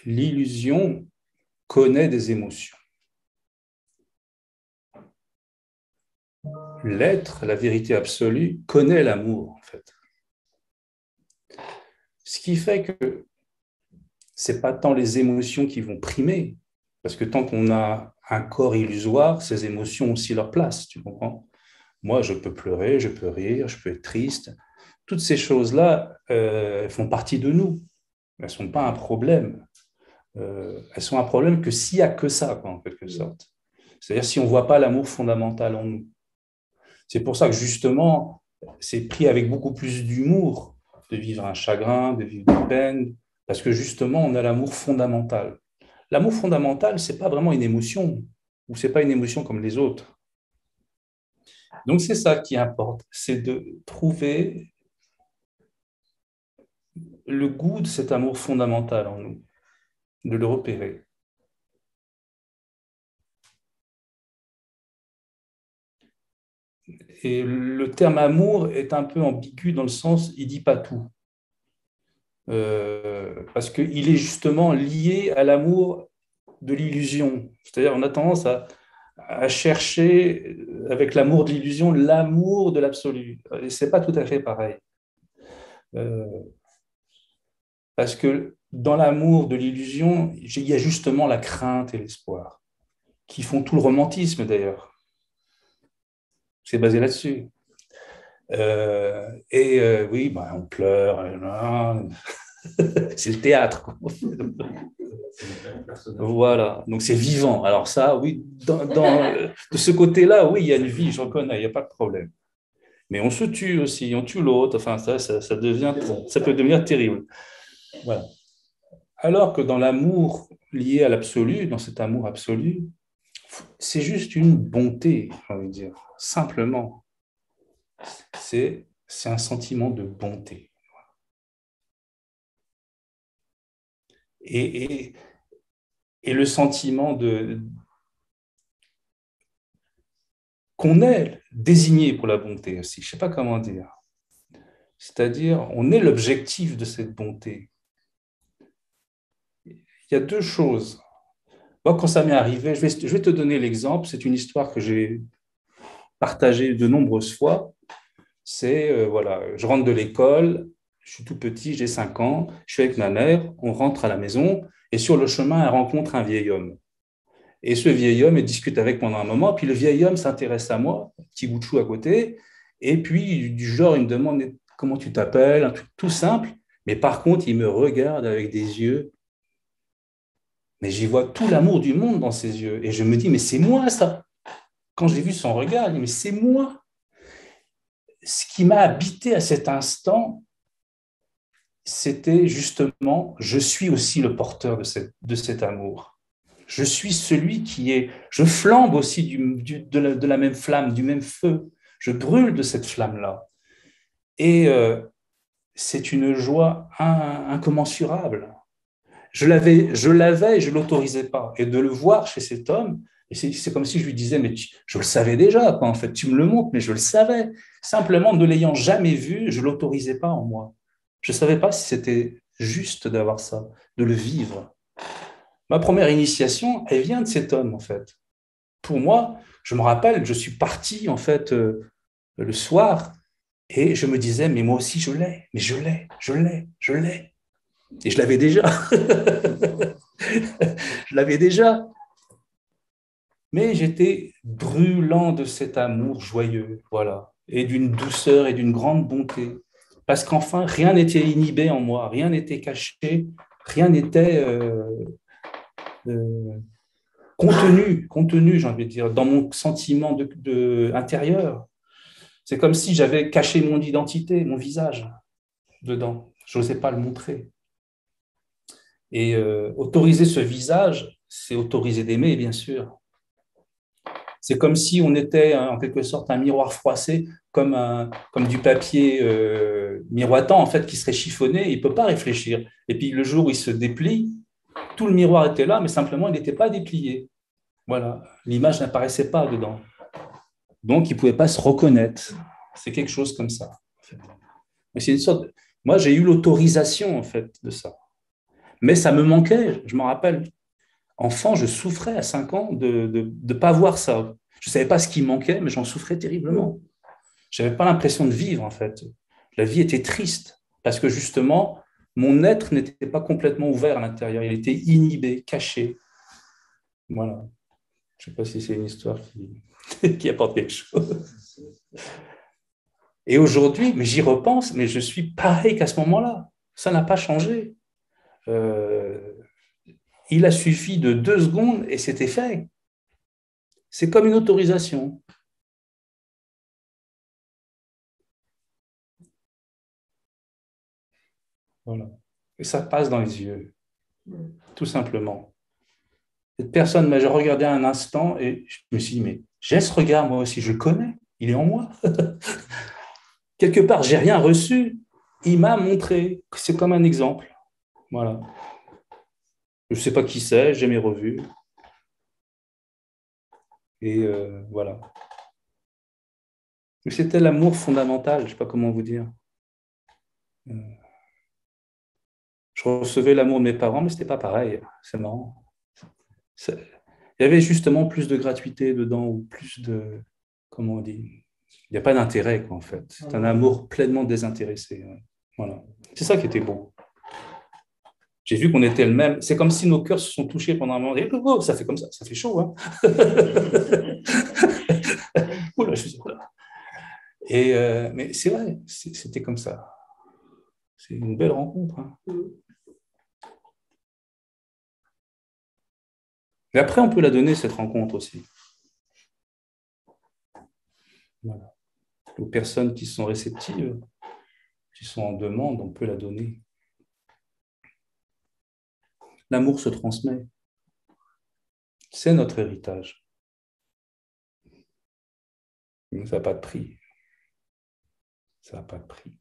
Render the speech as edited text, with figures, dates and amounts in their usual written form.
l'illusion connaît des émotions. L'être, la vérité absolue, connaît l'amour, en fait. Ce qui fait que ce n'est pas tant les émotions qui vont primer, parce que tant qu'on a un corps illusoire, ces émotions ont aussi leur place, tu comprends? Moi, je peux pleurer, je peux rire, je peux être triste. Toutes ces choses-là, elles font partie de nous. Elles ne sont pas un problème. Elles sont un problème que s'il n'y a que ça, quoi, en quelque sorte. C'est-à-dire si on ne voit pas l'amour fondamental en nous. C'est pour ça que justement, c'est pris avec beaucoup plus d'humour de vivre un chagrin, de vivre une peine, parce que justement, on a l'amour fondamental. L'amour fondamental, ce n'est pas vraiment une émotion, ou ce n'est pas une émotion comme les autres. Donc, c'est ça qui importe, c'est de trouver le goût de cet amour fondamental en nous, de le repérer. Et le terme amour est un peu ambigu dans le sens, il ne dit pas tout. Parce qu'il est justement lié à l'amour de l'illusion. C'est-à-dire, on a tendance à chercher, avec l'amour de l'illusion, l'amour de l'absolu. Et ce n'est pas tout à fait pareil. Parce que dans l'amour de l'illusion, il y a justement la crainte et l'espoir, qui font tout le romantisme d'ailleurs. C'est basé là-dessus. Oui, bah, on pleure, c'est le théâtre. Voilà, donc c'est vivant. Alors ça, oui, de ce côté-là, oui, il y a une vie, je reconnais, il n'y a pas de problème. Mais on se tue aussi, on tue l'autre, enfin ça peut devenir terrible. Voilà. Alors que dans l'amour lié à l'absolu, dans cet amour absolu, c'est juste une bonté, j'ai envie de dire, simplement. C'est un sentiment de bonté. Et le sentiment qu'on est désigné pour la bonté aussi, je ne sais pas comment dire. C'est-à-dire, on est l'objectif de cette bonté. Il y a deux choses. Moi, quand ça m'est arrivé, je vais te donner l'exemple, c'est une histoire que j'ai partagée de nombreuses fois. C'est, voilà, je rentre de l'école, je suis tout petit, j'ai 5 ans, je suis avec ma mère, on rentre à la maison, et sur le chemin, elle rencontre un vieil homme. Et ce vieil homme, il discute avec pendant un moment, puis le vieil homme s'intéresse à moi, un petit bout de chou à côté, et puis du genre, il me demande comment tu t'appelles, un truc tout simple, mais par contre, il me regarde avec des yeux, mais j'y vois tout l'amour du monde dans ses yeux, et je me dis, mais c'est moi ça. Quand j'ai vu son regard, je dis, mais c'est moi. Ce qui m'a habité à cet instant, c'était justement, je suis aussi le porteur de cet amour. Je suis celui qui est, je flambe aussi de la même flamme, du même feu. Je brûle de cette flamme-là. Et c'est une joie incommensurable. Je l'avais et je ne l'autorisais pas. Et de le voir chez cet homme, c'est comme si je lui disais, mais je le savais déjà, quoi, en fait, tu me le montres, mais je le savais. Simplement, ne l'ayant jamais vu, je ne l'autorisais pas en moi. Je ne savais pas si c'était juste d'avoir ça, de le vivre. Ma première initiation, elle vient de cet homme, en fait. Pour moi, je me rappelle, je suis parti, en fait, le soir, et je me disais, mais moi aussi, je l'ai, mais je l'ai, je l'ai, je l'ai. Et je l'avais déjà. Je l'avais déjà. Mais j'étais brûlant de cet amour joyeux, voilà, et d'une douceur et d'une grande bonté. Parce qu'enfin, rien n'était inhibé en moi, rien n'était caché, rien n'était euh, contenu, j'ai envie de dire, dans mon sentiment intérieur. C'est comme si j'avais caché mon identité, mon visage dedans. Je n'osais pas le montrer. Et autoriser ce visage, c'est autoriser d'aimer, bien sûr. C'est comme si on était en quelque sorte un miroir froissé, comme du papier miroitant en fait qui serait chiffonné. Il ne peut pas réfléchir. Et puis le jour où il se déplie, tout le miroir était là, mais simplement il n'était pas déplié. Voilà, l'image n'apparaissait pas dedans. Donc il ne pouvait pas se reconnaître. C'est quelque chose comme ça. En fait. Mais c'est une sorte. Moi, j'ai eu l'autorisation en fait de ça. Mais ça me manquait, je m'en rappelle. Enfant, je souffrais à 5 ans de ne pas voir ça. Je ne savais pas ce qui manquait, mais j'en souffrais terriblement. Je n'avais pas l'impression de vivre, en fait. La vie était triste, parce que justement, mon être n'était pas complètement ouvert à l'intérieur. Il était inhibé, caché. Voilà. Je ne sais pas si c'est une histoire qui apporte quelque chose. Et aujourd'hui, mais j'y repense, mais je suis pareil qu'à ce moment-là. Ça n'a pas changé. Euh, il a suffi de 2 secondes et c'était fait. C'est comme une autorisation. Voilà. Et ça passe dans les yeux, tout simplement. Cette personne m'a regardé un instant et je me suis dit, mais j'ai ce regard, moi aussi, je le connais, il est en moi. Quelque part, j'ai rien reçu. Il m'a montré, c'est comme un exemple. Voilà. Je ne sais pas qui c'est, j'ai mes revues. Et voilà. Mais c'était l'amour fondamental, je ne sais pas comment vous dire. Euh, Je recevais l'amour de mes parents, mais ce n'était pas pareil. C'est marrant. Il y avait justement plus de gratuité dedans, ou plus de... Comment on dit? Il n'y a pas d'intérêt, quoi, en fait. C'est un amour pleinement désintéressé. Ouais. Voilà. C'est ça qui était beau. J'ai vu qu'on était le même. C'est comme si nos cœurs se sont touchés pendant un moment. Et, oh, ça fait comme ça fait chaud. Hein. Oula, je suis... Oula. Et, mais c'est vrai, c'était comme ça. C'est une belle rencontre. Hein. Et après, on peut la donner, cette rencontre aussi. Voilà. Aux personnes qui sont réceptives, qui sont en demande, on peut la donner. L'amour se transmet. C'est notre héritage. Ça n'a pas de prix. Ça n'a pas de prix.